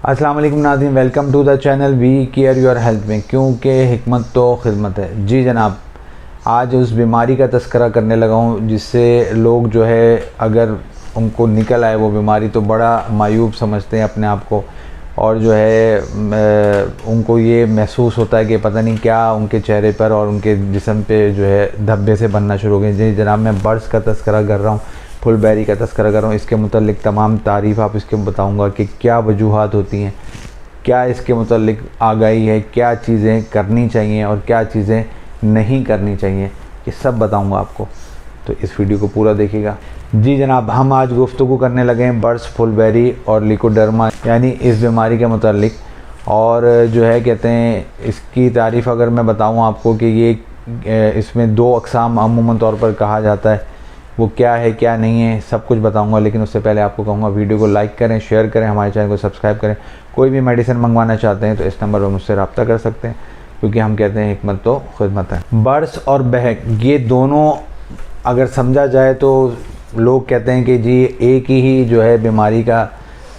अस्सलाम वालेकुम नाज़रीन, welcome to the channel we care your health में, क्योंकि हिकमत तो खिदमत है। जी जनाब, आज उस बीमारी का तस्करा करने लगा हूँ जिससे लोग जो है अगर उनको निकल आए वो बीमारी तो बड़ा मायूब समझते हैं अपने आप को, और जो है उनको ये महसूस होता है कि पता नहीं क्या उनके चेहरे पर और उनके जिस्म पे जो है धब्बे से बनना शुरू हो गए। जी जनाब, मैं बर्ड्स का तस्करा कर रहा हूँ, फुलबेरी का तस्करा कर रहा हूँ। इसके मुतल्लिक तमाम तारीफ़ आप इसके बताऊँगा कि क्या वजूहात होती हैं, क्या इसके मुतल्लिक आगाही है, क्या चीज़ें करनी चाहिए और क्या चीज़ें नहीं करनी चाहिए, ये सब बताऊँगा आपको, तो इस वीडियो को पूरा देखिएगा। जी जनाब, हम आज गुफ्तगू करने लगे हैं बर्ड्स, फुलबेरी और लिकोडर्मा यानी इस बीमारी के मुतल्लिक। और जो है कहते हैं इसकी तारीफ़ अगर मैं बताऊँ आपको कि ये इसमें दो अक़साम अमूमन तौर पर कहा जाता है, वो क्या है क्या नहीं है सब कुछ बताऊंगा। लेकिन उससे पहले आपको कहूँगा वीडियो को लाइक करें, शेयर करें, हमारे चैनल को सब्सक्राइब करें। कोई भी मेडिसिन मंगवाना चाहते हैं तो इस नंबर पर मुझसे रब्ता कर सकते हैं, क्योंकि हम कहते हैं हिकमत तो खिदमत है। बर्ड्स और बहक ये दोनों अगर समझा जाए तो लोग कहते हैं कि जी एक ही जो है बीमारी का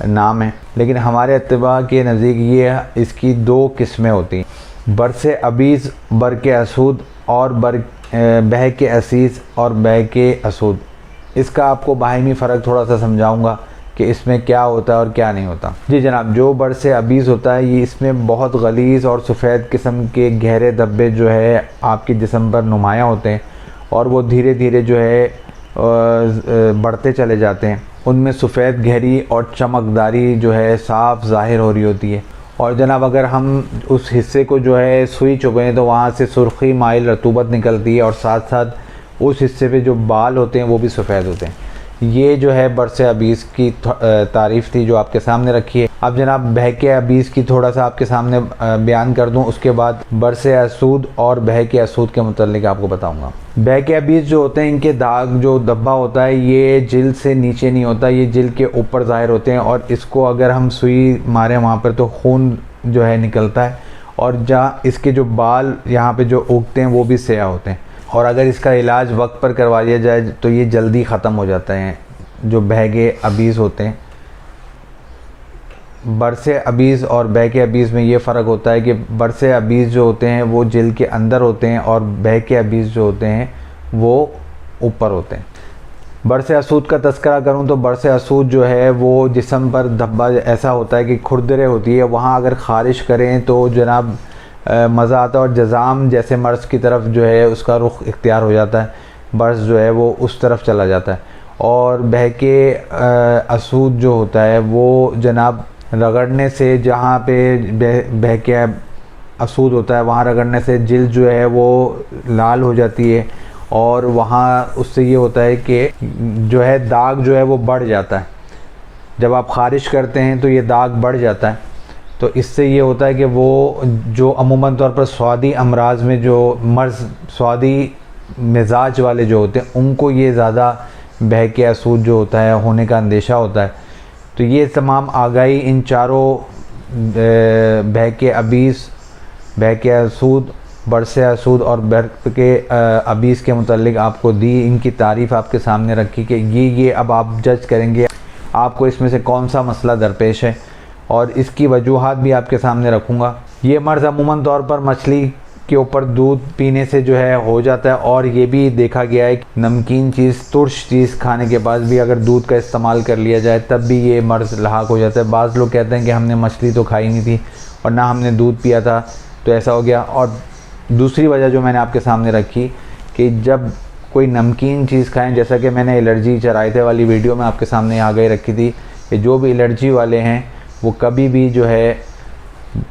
नाम है, लेकिन हमारे इत्तिबा के नज़दीक ये इसकी दो किस्में होती हैं, बरस अबीज़ बरके असूद और बहके असीस और बहके असूद। इसका आपको बाहिमी फ़र्क थोड़ा सा समझाऊंगा कि इसमें क्या होता है और क्या नहीं होता। जी जनाब, जो बरस अबीज़ होता है ये इसमें बहुत गलीज़ और सफ़ेद किस्म के गहरे धब्बे जो है आपके जिस्म पर नुमायाँ होते हैं और वो धीरे धीरे जो है बढ़ते चले जाते हैं। उनमें सफ़ेद गहरी और चमकदारी जो है साफ़ ज़ाहिर हो रही होती है। और जनाब अगर हम उस हिस्से को जो है सुई चुभें तो वहाँ से सुर्खी माइल रतूबत निकलती है और साथ साथ उस हिस्से पे जो बाल होते हैं वो भी सफ़ेद होते हैं। ये जो है बरस अबीज़ की तारीफ़ थी जो आपके सामने रखी है। अब जनाब बहके अबीज़ की थोड़ा सा आपके सामने बयान कर दूं, उसके बाद बरस असूद और बहके असूद के मुतल्लिक आपको बताऊंगा। बहके अबीज़ जो होते हैं इनके दाग जो धब्बा होता है ये जिल्द से नीचे नहीं होता, ये जिल्द के ऊपर ज़ाहिर होते हैं और इसको अगर हम सुई मारें वहाँ पर तो खून जो है निकलता है और जहाँ इसके जो बाल यहाँ पे जो उगते हैं वो भी स्याह होते हैं। और अगर इसका इलाज वक्त पर करवा दिया जाए तो ये जल्दी ख़त्म हो जाते हैं। जो बहके अबीज़ होते हैं, बरस अबीज़ और बहके अबीज़ में ये फ़र्क होता है कि बरस अबीज़ जो होते हैं वो जिल्द के अंदर होते हैं और बहके अबीज़ जो होते हैं वो ऊपर होते हैं। बरस असूद का तस्करा करूं तो बरस असूद जो है वो जिस्म पर धब्बा ऐसा होता है कि खुरदरे होती है, वहाँ अगर ख़ारिश करें तो जनाब मज़ा आता है और जज़ाम जैसे मर्ज़ की तरफ जो है उसका रुख इख्तियार हो जाता है, बर्स जो है वो उस तरफ चला जाता है। और बहके असूद जो होता है वो जनाब रगड़ने से, जहाँ पे बहके असूद होता है वहाँ रगड़ने से जिल्द जो है वो लाल हो जाती है और वहाँ उससे ये होता है कि जो है दाग जो है वो बढ़ जाता है। जब आप ख़ारिश करते हैं तो ये दाग बढ़ जाता है, तो इससे ये होता है कि वो जो अमूमन तौर पर स्वादी अमराज में जो मर्ज़ स्वादी मिजाज वाले जो होते हैं उनको ये ज़्यादा बहके असूद जो होता है होने का अंदेशा होता है। तो ये तमाम आगाही इन चारों बहके अबीज़, बहके असूद, बरस असूद और बहके अबीज़ के मुतल्लिक आपको दी, इनकी तारीफ़ आपके सामने रखी कि ये अब आप जज करेंगे आपको इसमें से कौन सा मसला दरपेश है और इसकी वजूहात भी आपके सामने रखूँगा। ये मर्ज़ अमूमन तौर पर मछली के ऊपर दूध पीने से जो है हो जाता है और ये भी देखा गया है कि नमकीन चीज़, तुर्श चीज़ खाने के बाद भी अगर दूध का इस्तेमाल कर लिया जाए तब भी ये मर्ज़ लाहक हो जाता है। बाज़ लोग कहते हैं कि हमने मछली तो खाई नहीं थी और ना हमने दूध पिया था तो ऐसा हो गया। और दूसरी वजह जो मैंने आपके सामने रखी कि जब कोई नमकीन चीज़ खाएँ, जैसा कि मैंने एलर्जी चराइते वाली वीडियो में आपके सामने आगे रखी थी कि जो भी एलर्जी वाले हैं वो कभी भी जो है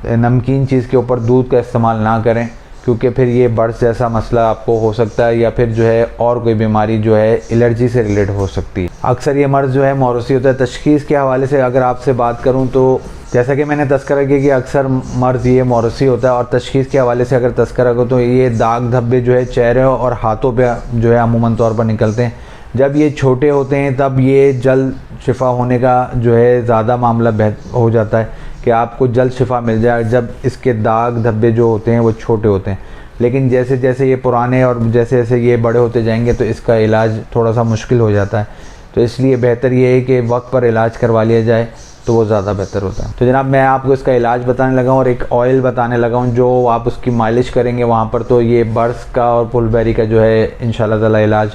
नमकीन चीज़ के ऊपर दूध का इस्तेमाल ना करें, क्योंकि फिर ये बर्ड्स जैसा मसला आपको हो सकता है या फिर जो है और कोई बीमारी जो है एलर्जी से रिलेट हो सकती है। अक्सर ये मर्ज़ जो है मौरूसी होता है। तशख़ीस के हवाले से अगर आपसे बात करूं तो जैसा कि मैंने तस्करा किया कि अक्सर मर्ज़ ये मौरूसी होता है, और तशख़ीस के हवाले से अगर तस्करा करूँ तो ये दाग धब्बे जो है चेहरे और हाथों पर जो है अमूमन तौर पर निकलते हैं। जब ये छोटे होते हैं तब ये जल्द शिफा होने का जो है ज़्यादा मामला हो जाता है कि आपको जल्द शिफा मिल जाए जब इसके दाग धब्बे जो होते हैं वो छोटे होते हैं। लेकिन जैसे जैसे ये पुराने और जैसे जैसे ये बड़े होते जाएंगे तो इसका इलाज थोड़ा सा मुश्किल हो जाता है। तो इसलिए बेहतर ये है कि वक्त पर इलाज करवा लिया जाए तो वो ज़्यादा बेहतर होता है। तो जनाब मैं आपको इसका इलाज बताने लगा हूँ और एक ऑयल बताने लगा हूँ जो आप उसकी मालिश करेंगे वहाँ पर, तो ये बर्ड्स का और फुलबेरी का जो है इंशाल्लाह ताला इलाज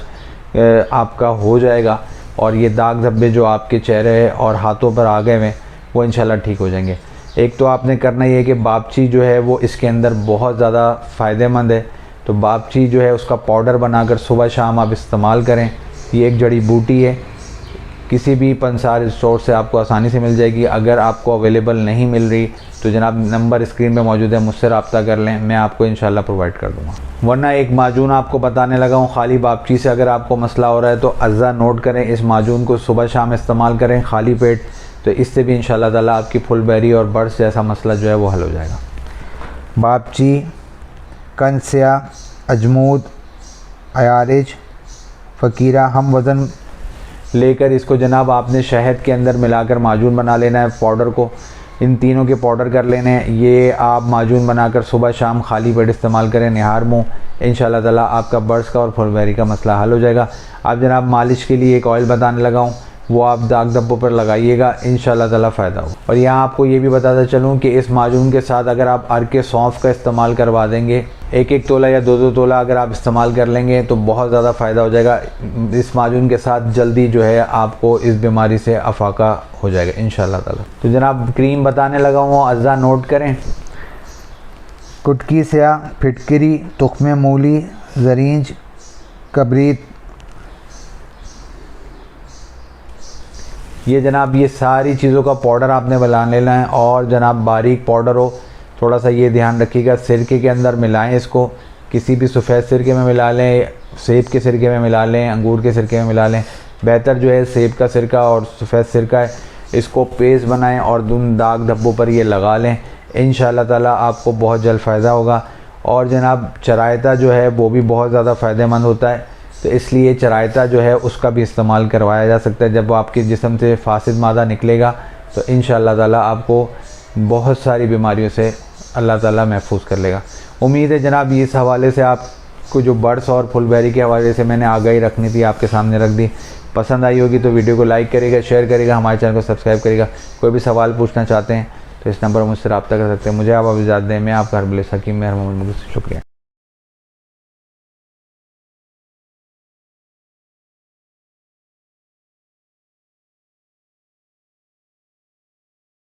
आपका हो जाएगा। और ये दाग धब्बे जो आपके चेहरे और हाथों पर आ गए हैं वो इंशाल्लाह ठीक हो जाएंगे। एक तो आपने करना ये है कि बापची जो है वो इसके अंदर बहुत ज़्यादा फ़ायदेमंद है, तो बापची जो है उसका पाउडर बनाकर सुबह शाम आप इस्तेमाल करें। ये एक जड़ी बूटी है, किसी भी पंसार स्टोर से आपको आसानी से मिल जाएगी। अगर आपको अवेलेबल नहीं मिल रही तो जनाब नंबर स्क्रीन पे मौजूद है, मुझसे रब्ता कर लें, मैं आपको इंशाल्लाह प्रोवाइड कर दूँगा। वरना एक माजून आपको बताने लगा हूँ खाली बापची से अगर आपको मसला हो रहा है तो अज़्ज़ा नोट करें, इस माजून को सुबह शाम इस्तेमाल करें खाली पेट, तो इससे भी इंशाल्लाह ताला आपकी फुलबेरी और बर्ड्स जैसा मसला जो है वो हल हो जाएगा। बापची, कंसिया, अजमूद, अयारिज, फ़कीरा, हम वज़न लेकर इसको जनाब आपने शहद के अंदर मिलाकर माजून बना लेना है। पाउडर को इन तीनों के पाउडर कर लेने हैं। ये आप माजून बनाकर सुबह शाम खाली पेट इस्तेमाल करें निहार मुँह, इंशाल्लाह ताला आपका बर्ड्स का और फुलबेरी का मसला हल हो जाएगा। आप जनाब मालिश के लिए एक ऑयल बताने लगा हूँ, वो आप दाग धब्बों पर लगाइएगा, इंशाल्लाह ताला फ़ायदा हो। और यहाँ आपको ये भी बताता चलूँ कि इस माजून के साथ अगर आप अर्के सौंफ का इस्तेमाल करवा देंगे, 1-1 तोला या 2-2 तोला अगर आप इस्तेमाल कर लेंगे तो बहुत ज़्यादा फ़ायदा हो जाएगा। इस माजून के साथ जल्दी जो है आपको इस बीमारी से अफाका हो जाएगा इंशाल्लाह ताला। तो जनाब क्रीम बताने लगा हूँ, अज़्ज़ा नोट करें। कुटकी स्या, फिटकरी, तुख्मे मूली, ज़रींज, कबरीत, ये जनाब ये सारी चीज़ों का पाउडर आपने बना लेना है। और जनाब बारीक पाउडर हो, थोड़ा सा ये ध्यान रखिएगा, सिरके के अंदर मिलाएं इसको, किसी भी सफ़ेद सिरके में मिला लें, सेब के सिरके में मिला लें, अंगूर के सिरके में मिला लें। बेहतर जो है सेब का सिरका और सफ़ेद सिरका है, इसको पेस्ट बनाएं और उन दाग धब्बों पर ये लगा लें, इंशाल्लाह ताला आपको बहुत जल्द फ़ायदा होगा। और जनाब चरायता जो है वो भी बहुत ज़्यादा फ़ायदेमंद होता है, तो इसलिए चरायता जो है उसका भी इस्तेमाल करवाया जा सकता है। जब आपके जिस्म से फासिद मादा निकलेगा तो इंशाल्लाह ताला आपको बहुत सारी बीमारियों से अल्लाह ताला महफूज कर लेगा। उम्मीद है जनाब इस हवाले से आपको जो बर्ड्स और फुलबेरी के हवाले से मैंने आगाही रखनी थी आपके सामने रख दी। पसंद आई होगी तो वीडियो को लाइक करेगा, शेयर करेगा, हमारे चैनल को सब्सक्राइब करेगा। कोई भी सवाल पूछना चाहते हैं तो इस नंबर पर मुझसे रब्ता कर सकते हैं। मुझे आप इजाज़त दें, मैं आपका हरबिल हकीम, मेहर मोहम्मद। शुक्रिया।